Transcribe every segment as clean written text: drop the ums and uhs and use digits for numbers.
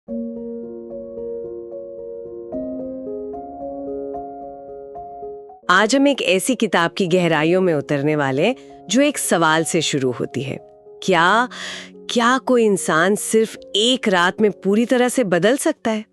आज हम एक ऐसी किताब की गहराइयों में उतरने वाले जो एक सवाल से शुरू होती है। क्या क्या कोई इंसान सिर्फ एक रात में पूरी तरह से बदल सकता है?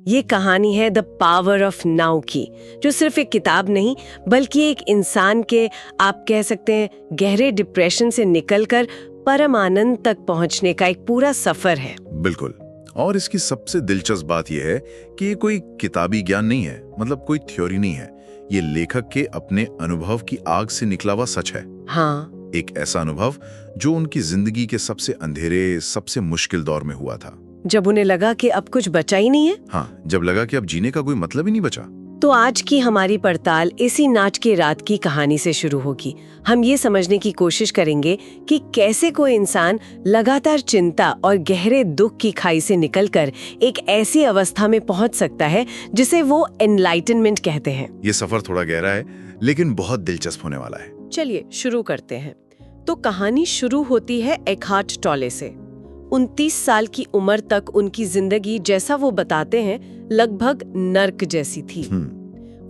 ये कहानी है द पावर ऑफ नाउ की, जो सिर्फ एक किताब नहीं बल्कि एक इंसान के, आप कह सकते हैं, गहरे डिप्रेशन से निकलकर परम आनंद तक पहुंचने का एक पूरा सफर है। बिल्कुल। और इसकी सबसे दिलचस्प बात यह है कि ये कोई किताबी ज्ञान नहीं है, मतलब कोई थ्योरी नहीं है। ये लेखक के अपने अनुभव की आग से निकला हुआ सच है। हाँ, एक ऐसा अनुभव जो उनकी जिंदगी के सबसे अंधेरे, सबसे मुश्किल दौर में हुआ था। जब उन्हें लगा कि अब कुछ बचा ही नहीं है। हाँ, जब लगा कि अब जीने का कोई मतलब ही नहीं बचा। तो आज की हमारी पड़ताल इसी नाच के रात की कहानी से शुरू होगी। हम ये समझने की कोशिश करेंगे कि कैसे कोई इंसान लगातार चिंता और गहरे दुख की खाई से निकलकर एक ऐसी अवस्था में पहुंच सकता है जिसे वो एनलाइटनमेंट कहते हैं। ये सफर थोड़ा गहरा है लेकिन बहुत दिलचस्प होने वाला है। चलिए शुरू करते हैं। तो कहानी शुरू होती है एकहार्ट टॉले से। 29 साल की उम्र तक उनकी जिंदगी, जैसा वो बताते हैं, लगभग नर्क जैसी थी।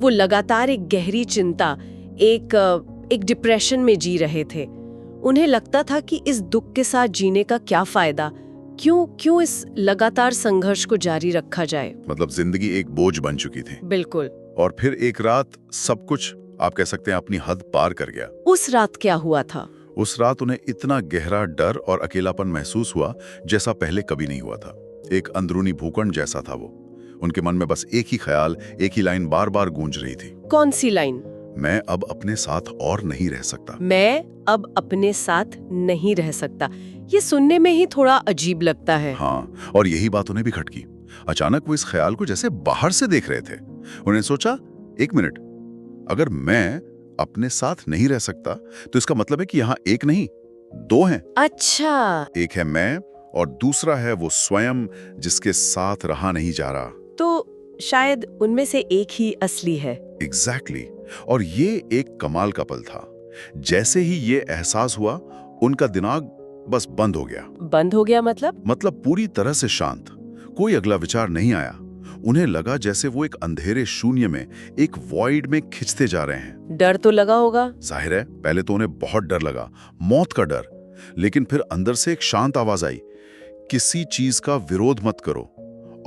वो लगातार एक गहरी चिंता, एक डिप्रेशन में जी रहे थे। उन्हें लगता था कि इस दुख के साथ जीने का क्या फायदा, क्यों इस लगातार संघर्ष को जारी रखा जाए। मतलब जिंदगी एक बोझ बन चुकी थी। बिल्कुल। और फिर एक रात सब कुछ, आप कह सकते हैं, अपनी हद पार कर गया। उस रात क्या हुआ था? उस रात उन्हें इतना गहरा डर और अकेलापन महसूस हुआ जैसा पहले कभी नहीं हुआ था। एक अंदरूनी भूखंड जैसा था वो। उनके मन में बस एक ही ख्याल, एक ही लाइन बार बार गूंज रही थी। कौन सी लाइन? मैं अब अपने साथ और नहीं रह सकता। मैं अब अपने साथ नहीं रह सकता। ये सुनने में ही थोड़ा अजीब लगता है। हाँ, और यही बात उन्हें भी खटकी। अचानक वो इस ख्याल को जैसे बाहर से देख रहे थे। उन्हें सोचा, एक मिनट, अगर मैं अपने साथ नहीं रह सकता तो इसका मतलब है कि यहाँ एक नहीं, दो हैं। अच्छा। एक है मैं और दूसरा है वो स्वयं जिसके साथ रहा नहीं जा रहा। तो शायद उनमें से एक ही असली है। एग्जैक्टली। और ये एक कमाल का पल था। जैसे ही ये एहसास हुआ, उनका दिमाग बस बंद हो गया। बंद हो गया मतलब पूरी तरह से शांत। कोई अगला विचार नहीं आया। उन्हें लगा जैसे वो एक अंधेरे शून्य में, एक वॉइड में खिंचते जा रहे हैं। डर तो लगा होगा। जाहिर है, पहले तो उन्हें बहुत डर लगा, मौत का डर। लेकिन फिर अंदर से एक शांत आवाज आई, किसी चीज का विरोध मत करो।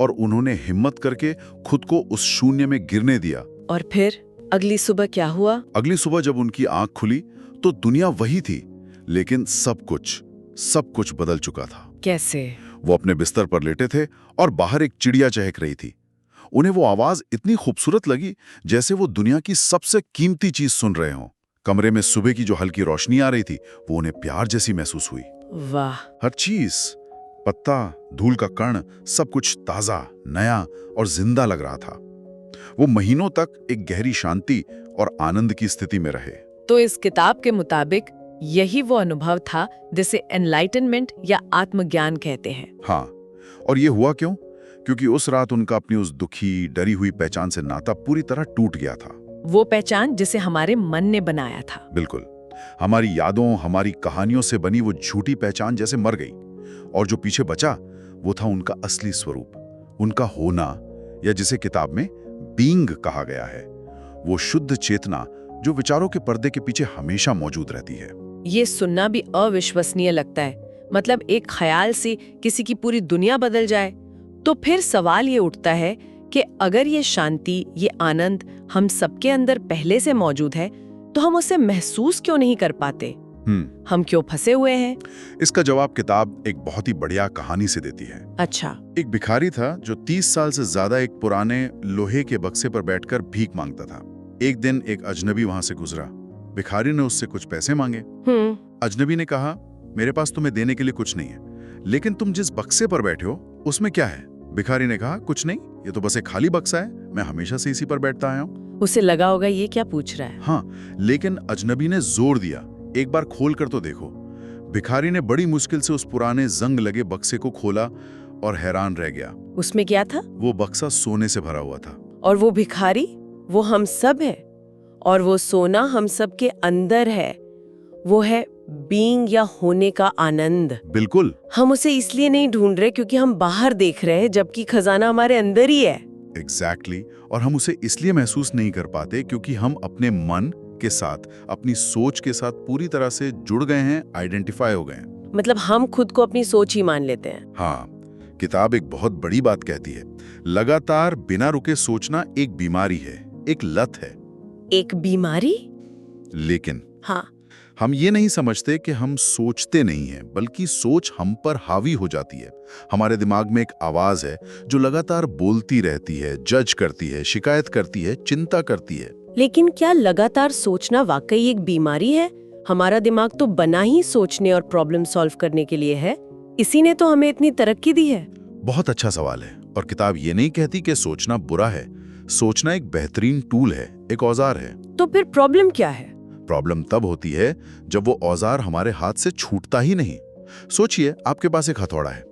और उन्होंने हिम्मत करके खुद को उस शून्य में गिरने दिया। और फिर अगली सुबह क्या हुआ? अगली सुबह जब उनकी आंख खुली तो दुनिया वही थी, लेकिन सब कुछ बदल चुका था। कैसे? वो अपने बिस्तर पर लेटे थे और बाहर एक चिड़िया चहक रही थी। उन्हें वो आवाज इतनी खूबसूरत लगी जैसे वो दुनिया की सबसे कीमती चीज सुन रहे हों। कमरे में सुबह की जो हल्की रोशनी आ रही थी वो उन्हें प्यार जैसी महसूस हुई। वाह। हर चीज, पत्ता, धूल का कण, सब कुछ ताजा, नया और जिंदा लग रहा था। वो महीनों तक एक गहरी शांति और आनंद की स्थिति में रहे। तो इस किताब के मुताबिक यही वो अनुभव था जिसे एनलाइटनमेंट या आत्मज्ञान कहते हैं। हाँ, और ये हुआ क्यों? क्योंकि उस रात उनका अपनी उस दुखी, डरी हुई पहचान से नाता पूरी तरह टूट गया था। वो पहचान जिसे हमारे मन ने बनाया था। बिल्कुल। हमारी यादों, हमारी कहानियों से बनी वो झूठी पहचान जैसे मर गई। और जो पीछे बचा वो था उनका असली स्वरूप, उनका होना, या जिसे किताब में बीइंग कहा गया है। वो शुद्ध चेतना जो विचारों के पर्दे के पीछे हमेशा मौजूद रहती है। ये सुनना भी अविश्वसनीय लगता है। मतलब एक ख्याल से किसी की पूरी दुनिया बदल जाए। तो फिर सवाल ये उठता है कि अगर ये शांति, ये आनंद हम सबके अंदर पहले से मौजूद है तो हम उसे महसूस क्यों नहीं कर पाते? हम क्यों फंसे हुए हैं? इसका जवाब किताब एक बहुत ही बढ़िया कहानी से देती है। अच्छा। एक भिखारी था जो 30 साल से ज्यादा एक पुराने लोहे के बक्से पर बैठकर भीख मांगता था। एक दिन एक अजनबी वहां से गुजरा। भिखारी ने उससे कुछ पैसे मांगे। अजनबी ने कहा, मेरे पास तुम्हें देने के लिए कुछ नहीं है, लेकिन तुम जिस बक्से पर बैठे हो उसमें क्या है? भिखारी ने कहा, कुछ नहीं, ये तो बस एक खाली बक्सा है, मैं हमेशा से इसी पर बैठता आया हूँ। उसे लगा होगा ये क्या पूछ रहा है। हाँ, लेकिन अजनबी ने जोर दिया, एक बार खोल कर तो देखो। भिखारी ने बड़ी मुश्किल से उस पुराने जंग लगे बक्से को खोला और हैरान रह गया। उसमें क्या था? वो बक्सा सोने से भरा हुआ था। और वो भिखारी, वो हम सब है, और वो सोना हम सब के अंदर है। वो है बीइंग या होने का आनंद। बिल्कुल। हम उसे इसलिए नहीं ढूंढ रहे क्योंकि हम बाहर देख रहे हैं, जबकि खजाना हमारे अंदर ही है। एग्जैक्टली। और हम उसे इसलिए महसूस नहीं कर पाते क्योंकि हम अपने मन के साथ, अपनी सोच के साथ पूरी तरह से जुड़ गए हैं, आइडेंटिफाई हो गए हैं। मतलब हम खुद को अपनी सोच ही मान लेते हैं। हाँ, किताब एक बहुत बड़ी बात कहती है। लगातार बिना रुके सोचना एक बीमारी है, एक लत है। एक बीमारी? लेकिन हाँ, हम ये नहीं समझते कि हम सोचते नहीं हैं, बल्कि सोच हम पर हावी हो जाती है। हमारे दिमाग में एक आवाज है जो लगातार बोलती रहती है, जज करती है, शिकायत करती है, चिंता करती है। लेकिन क्या लगातार सोचना वाकई एक बीमारी है? हमारा दिमाग तो बना ही सोचने और प्रॉब्लम सॉल्व करने के लिए है। इसी ने तो हमें इतनी तरक्की दी है। बहुत अच्छा सवाल है। और किताब ये नहीं कहती कि सोचना बुरा है। सोचना एक बेहतरीन टूल है, एक औजार है। तो फिर प्रॉब्लम क्या है? प्रॉब्लम तब होती है जब वो औजार हमारे हाथ से छूटता ही नहीं। सोचिए, आपके पास एक हथौड़ा है।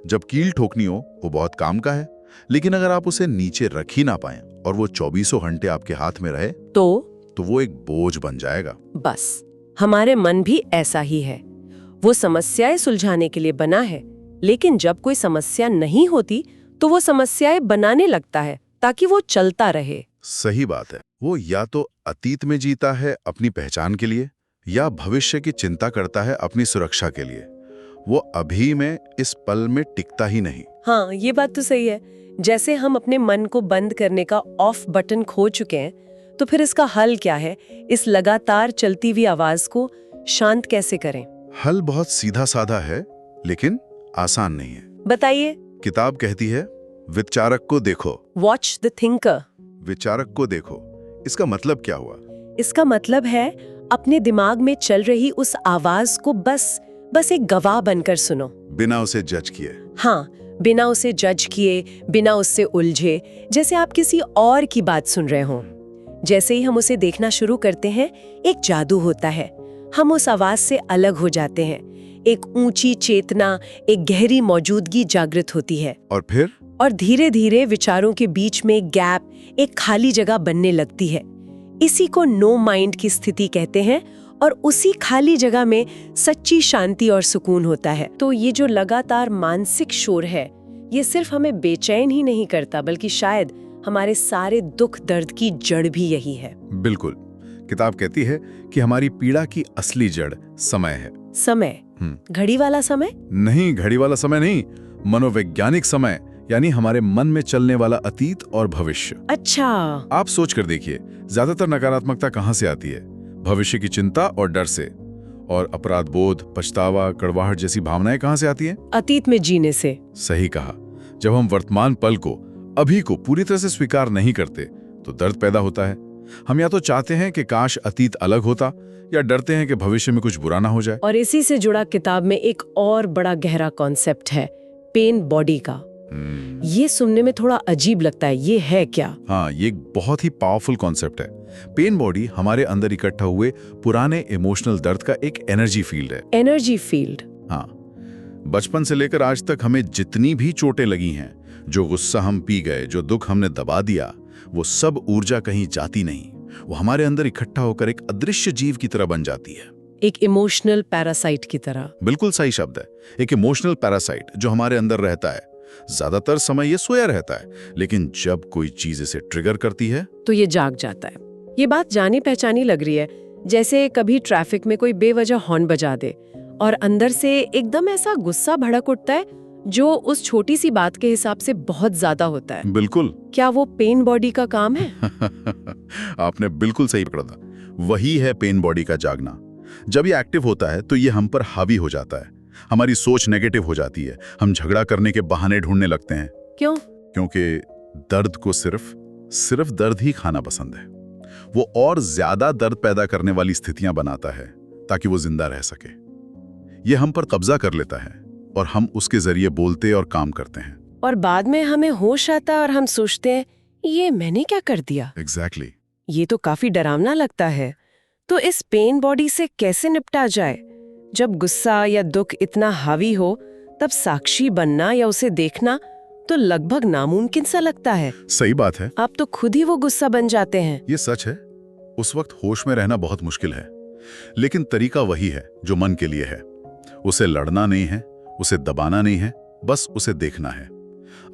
जब कील ठोकनी हो, वो बहुत काम का है, लेकिन अगर आप उसे नीचे रख ही ना पाएं और वो 24 घंटे आपके हाथ में रहे तो वो एक बोझ बन जाएगा। बस हमारे मन भी ऐसा ही है। वो समस्याएं सुलझाने के लिए बना है, लेकिन जब कोई समस्या नहीं होती तो वो समस्याएं बनाने लगता है ताकि वो चलता रहे। सही बात है। वो या तो अतीत में जीता है अपनी पहचान के लिए, या भविष्य की चिंता करता है अपनी सुरक्षा के लिए। वो अभी में, इस पल में टिकता ही नहीं। हाँ, ये बात तो सही है। जैसे हम अपने मन को बंद करने का ऑफ बटन खो चुके हैं, तो फिर इसका हल क्या है? इस लगातार चलती हुई आवाज को शांत कैसे करें? हल बहुत सीधा साधा है, लेकिन आसान नहीं है। बताइए। किताब कहती है, विचारक को देखो। Watch the thinker. विचारक को देखो। इसका मतलब क्या हुआ? इसका मतलब है अपने दिमाग में चल रही उस आवाज को बस एक गवाह बनकर सुनो, बिना उसे जज किए। हाँ, बिना उसे जज किए, बिना उससे उलझे, जैसे आप किसी और की बात सुन रहे हों। जैसे ही हम उसे देखना शुरू करते हैं, एक जादू होता है। हम उस आवाज से अलग हो जाते हैं। एक ऊंची चेतना, एक गहरी मौजूदगी जागृत होती है। और फिर? और धीरे धीरे विचारों के बीच में गैप, एक खाली जगह बनने लगती है। इसी को नो माइंड की स्थिति कहते हैं। और उसी खाली जगह में सच्ची शांति और सुकून होता है। तो ये जो लगातार मानसिक शोर है, ये सिर्फ हमें बेचैन ही नहीं करता, बल्कि शायद हमारे सारे दुख दर्द की जड़ भी यही है। बिल्कुल। किताब कहती है कि हमारी पीड़ा की असली जड़ समय है। समय? घड़ी वाला समय? नहीं, घड़ी वाला समय नहीं, मनोवैज्ञानिक समय, यानी हमारे मन में चलने वाला अतीत और भविष्य। अच्छा। आप सोच कर देखिए, ज्यादातर नकारात्मकता कहाँ से आती है? भविष्य की चिंता और डर से। और अपराध बोध, पछतावा, कड़वाहट जैसी भावनाएं कहाँ से आती हैं? अतीत में जीने से। सही कहा। जब हम वर्तमान पल को, अभी को पूरी तरह से स्वीकार नहीं करते तो दर्द पैदा होता है। हम या तो चाहते हैं कि काश अतीत अलग होता, या डरते हैं कि भविष्य में कुछ बुरा ना हो जाए। और इसी से जुड़ा किताब में एक और बड़ा गहरा कॉन्सेप्ट है, पेन बॉडी का। ये सुनने में थोड़ा अजीब लगता है, ये है क्या? हाँ, ये एक बहुत ही पावरफुल कॉन्सेप्ट है। पेन बॉडी हमारे अंदर इकट्ठा हुए पुराने इमोशनल दर्द का एक एनर्जी फील्ड है। Energy field? हाँ। बचपन से लेकर आज तक हमें जितनी भी चोटें लगी हैं, जो गुस्सा हम पी गए, जो दुख हमने दबा दिया, वो सब ऊर्जा कहीं जाती नहीं। वो हमारे अंदर इकट्ठा होकर एक अदृश्य जीव की तरह बन जाती है। एक इमोशनल पैरासाइट की तरह। बिल्कुल सही शब्द है, एक इमोशनल पैरासाइट जो हमारे अंदर रहता है। ज्यादातर समय ये सोया रहता है, लेकिन जब कोई चीज इसे ट्रिगर करती है तो ये जाग जाता है। ये बात जानी पहचानी लग रही है, जैसे कभी ट्रैफिक में कोई बेवजह हॉर्न बजा दे और अंदर से एकदम ऐसा गुस्सा भड़क उठता है जो उस छोटी सी बात के हिसाब से बहुत ज्यादा होता है। बिल्कुल। क्या वो पेन बॉडी का काम है? आपने बिल्कुल सही पकड़ा था। वही है पेन बॉडी का जागना। जब ये एक्टिव होता है तो ये हम पर हावी हो जाता है। हमारी सोच नेगेटिव हो जाती है। हम झगड़ा करने के बहाने ढूंढने लगते हैं। क्यों? क्योंकि दर्द को सिर्फ दर्द ही खाना पसंद है। वो और ज्यादा दर्द पैदा करने वाली स्थितियां बनाता है ताकि वो जिंदा रह सके। ये हम पर कब्जा कर लेता है और हम उसके जरिए बोलते और काम करते हैं। और बाद में हमें होश आता है और हम सोचते हैं, ये मैंने क्या कर दिया? एग्जैक्टली। ये तो काफी डरावना लगता है। तो इस पेन बॉडी से कैसे निपटा जाए? जब गुस्सा या दुख इतना हावी हो, तब साक्षी बनना या उसे देखना तो लगभग नामुमकिन सा लगता है। सही बात है। आप तो खुद ही वो गुस्सा बन जाते हैं। ये सच है। उस वक्त होश में रहना बहुत मुश्किल है। लेकिन तरीका वही है जो मन के लिए है। उसे लड़ना नहीं है, उसे दबाना नहीं है, बस उसे देखना है।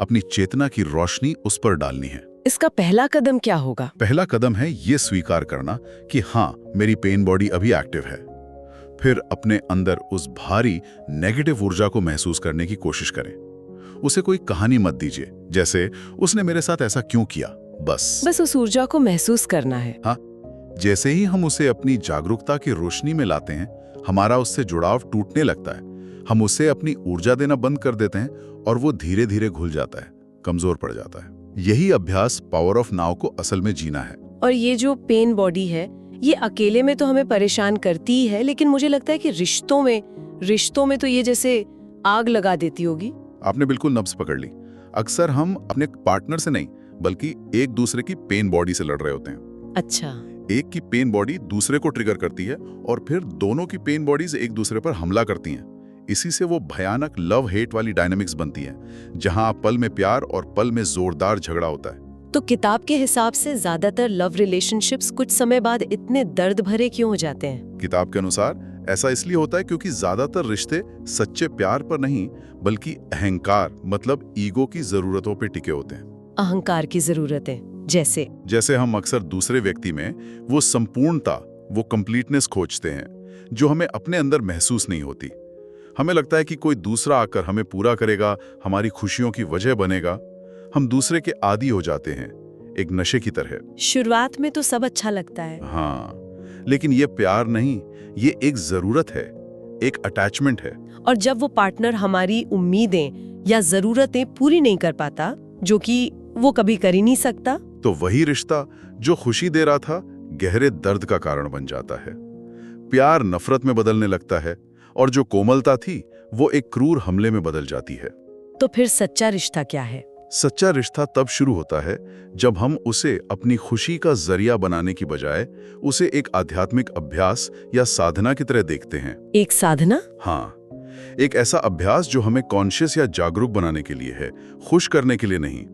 अपनी चेतना की रोशनी उस पर डालनी है। इसका पहला कदम क्या होगा? पहला कदम है ये स्वीकार करना कि हाँ, मेरी पेन बॉडी अभी एक्टिव है। फिर अपने अंदर उस भारी नेगेटिव ऊर्जा को महसूस करने की कोशिश करें। उसे कोई कहानी मत दीजिए, जैसे उसने मेरे साथ ऐसा क्यों किया। बस उस ऊर्जा को महसूस करना है। हाँ, जैसे ही हम उसे अपनी जागरूकता की रोशनी में लाते हैं, हमारा उससे जुड़ाव टूटने लगता है। हम उसे अपनी ऊर्जा देना बंद कर देते हैं और वो धीरे धीरे घुल जाता है, कमजोर पड़ जाता है। यही अभ्यास पावर ऑफ नाउ को असल में जीना है। और ये जो पेन बॉडी है, ये अकेले में तो हमें परेशान करती ही है, लेकिन मुझे लगता है कि रिश्तों में तो ये जैसे आग लगा देती होगी। आपने बिल्कुल नब्ज पकड़ ली। अक्सर हम अपने पार्टनर से नहीं, बल्कि एक दूसरे की पेन बॉडी से लड़ रहे होते हैं। अच्छा। एक की पेन बॉडी दूसरे को ट्रिगर करती है और फिर दोनों की पेन बॉडीज एक दूसरे पर हमला करती हैं। इसी से वो भयानक लव हेट वाली डायनामिक्स बनती है, जहां पल में प्यार और पल में जोरदार झगड़ा होता है। तो किताब के हिसाब से ज्यादातर लव रिलेशनशिप्स कुछ समय बाद इतने दर्द भरे क्यों हो जाते हैं? किताब के अनुसार ऐसा इसलिए होता है क्योंकि ज्यादातर रिश्ते सच्चे प्यार पर नहीं, बल्कि अहंकार मतलब ईगो की जरूरतों पर टिके होते हैं। अहंकार की जरूरतें जैसे हम अक्सर दूसरे व्यक्ति में वो संपूर्णता, वो कंप्लीटनेस खोजते हैं जो हमें अपने अंदर महसूस नहीं होती। हमें लगता है कि कोई दूसरा आकर हमें पूरा करेगा, हमारी खुशियों की वजह बनेगा। हम दूसरे के आदी हो जाते हैं, एक नशे की तरह। शुरुआत में तो सब अच्छा लगता है। हाँ, लेकिन ये प्यार नहीं, ये एक जरूरत है, एक अटैचमेंट है। और जब वो पार्टनर हमारी उम्मीदें या जरूरतें पूरी नहीं कर पाता, जो कि वो कभी कर ही नहीं सकता, तो वही रिश्ता जो खुशी दे रहा था गहरे दर्द का कारण बन जाता है। प्यार नफरत में बदलने लगता है और जो कोमलता थी वो एक क्रूर हमले में बदल जाती है। तो फिर सच्चा रिश्ता क्या है? सच्चा रिश्ता तब शुरू होता है जब हम उसे अपनी खुशी का जरिया बनाने की बजाय उसे एक आध्यात्मिक अभ्यास या साधना की तरह देखते हैं। एक साधना? हाँ, एक ऐसा अभ्यास जो हमें कॉन्शियस या जागरूक बनाने के लिए है, खुश करने के लिए नहीं।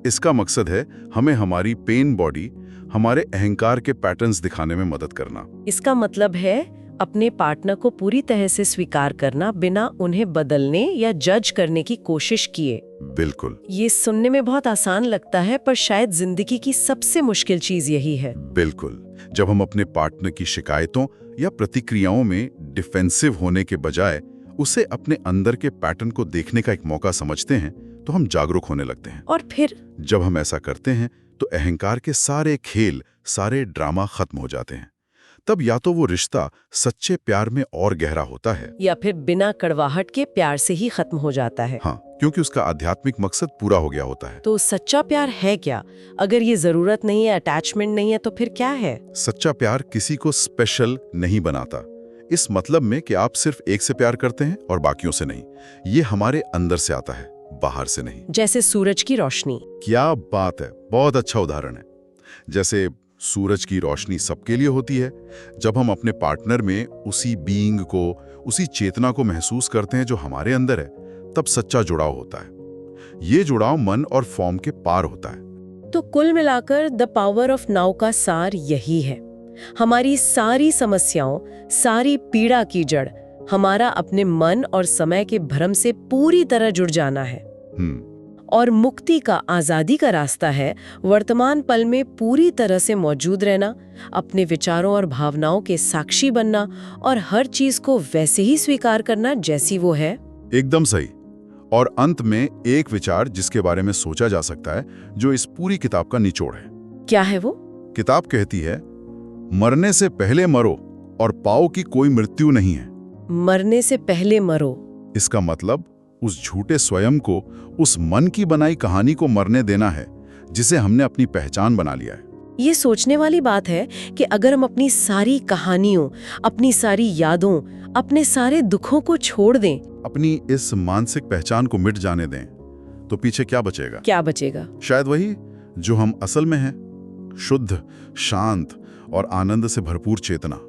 इसका मकसद है हमें हमारी पेन बॉडी, हमारे अहंकार के पैटर्न्स दिखाने में मदद करना। इसका मतलब है अपने पार्टनर को पूरी तरह से स्वीकार करना, बिना उन्हें बदलने या जज करने की कोशिश किए। बिल्कुल। ये सुनने में बहुत आसान लगता है, पर शायद जिंदगी की सबसे मुश्किल चीज यही है। बिल्कुल। जब हम अपने पार्टनर की शिकायतों या प्रतिक्रियाओं में डिफेंसिव होने के बजाय उसे अपने अंदर के पैटर्न को देखने का एक मौका समझते हैं, तो हम जागरूक होने लगते हैं। और फिर जब हम ऐसा करते हैं तो अहंकार के सारे खेल, सारे ड्रामा खत्म हो जाते हैं। तब या तो वो रिश्ता सच्चे प्यार में और गहरा होता है, या फिर बिना कड़वाहट के प्यार से ही खत्म हो जाता है। हाँ, क्योंकि उसका आध्यात्मिक मकसद पूरा हो गया होता है। तो सच्चा प्यार है क्या? अगर ये जरूरत नहीं है, अटैचमेंट नहीं है, तो फिर क्या है? सच्चा प्यार किसी को स्पेशल नहीं बनाता, इस मतलब में कि आप सिर्फ एक से प्यार करते हैं और बाकियों से नहीं। ये हमारे अंदर से आता है, बाहर से नहीं। जैसे सूरज की रोशनी। क्या बात है, बहुत अच्छा उदाहरण है। जैसे सूरज की रोशनी सबके लिए होती है। जब हम अपने पार्टनर में उसी बीइंग को, उसी चेतना को महसूस करते हैं जो हमारे अंदर है, तब सच्चा जुड़ाव होता है। ये जुड़ाव मन और फॉर्म के पार होता है। तो कुल मिलाकर द पावर ऑफ नाउ का सार यही है। हमारी सारी समस्याओं, सारी पीड़ा की जड़ हमारा अपने मन और समय के भ्रम से पूरी तरह जुड़ जाना है। और मुक्ति का, आजादी का रास्ता है वर्तमान पल में पूरी तरह से मौजूद रहना, अपने विचारों और भावनाओं के साक्षी बनना और हर चीज को वैसे ही स्वीकार करना जैसी वो है। एकदम सही। और अंत में एक विचार जिसके बारे में सोचा जा सकता है, जो इस पूरी किताब का निचोड़ है। क्या है वो? किताब कहती है, मरने से पहले मरो और पाओ कि कोई मृत्यु नहीं है। मरने से पहले मरो। इसका मतलब उस झूठे स्वयं को, उस मन की बनाई कहानी को मरने देना है जिसे हमने अपनी पहचान बना लिया है। ये सोचने वाली बात है कि अगर हम अपनी सारी कहानियों, अपनी सारी यादों, अपने सारे दुखों को छोड़ दें, अपनी इस मानसिक पहचान को मिट जाने दें, तो पीछे क्या बचेगा? क्या बचेगा? शायद वही जो हम असल में हैं, शुद्ध, शांत और आनंद से भरपूर चेतना।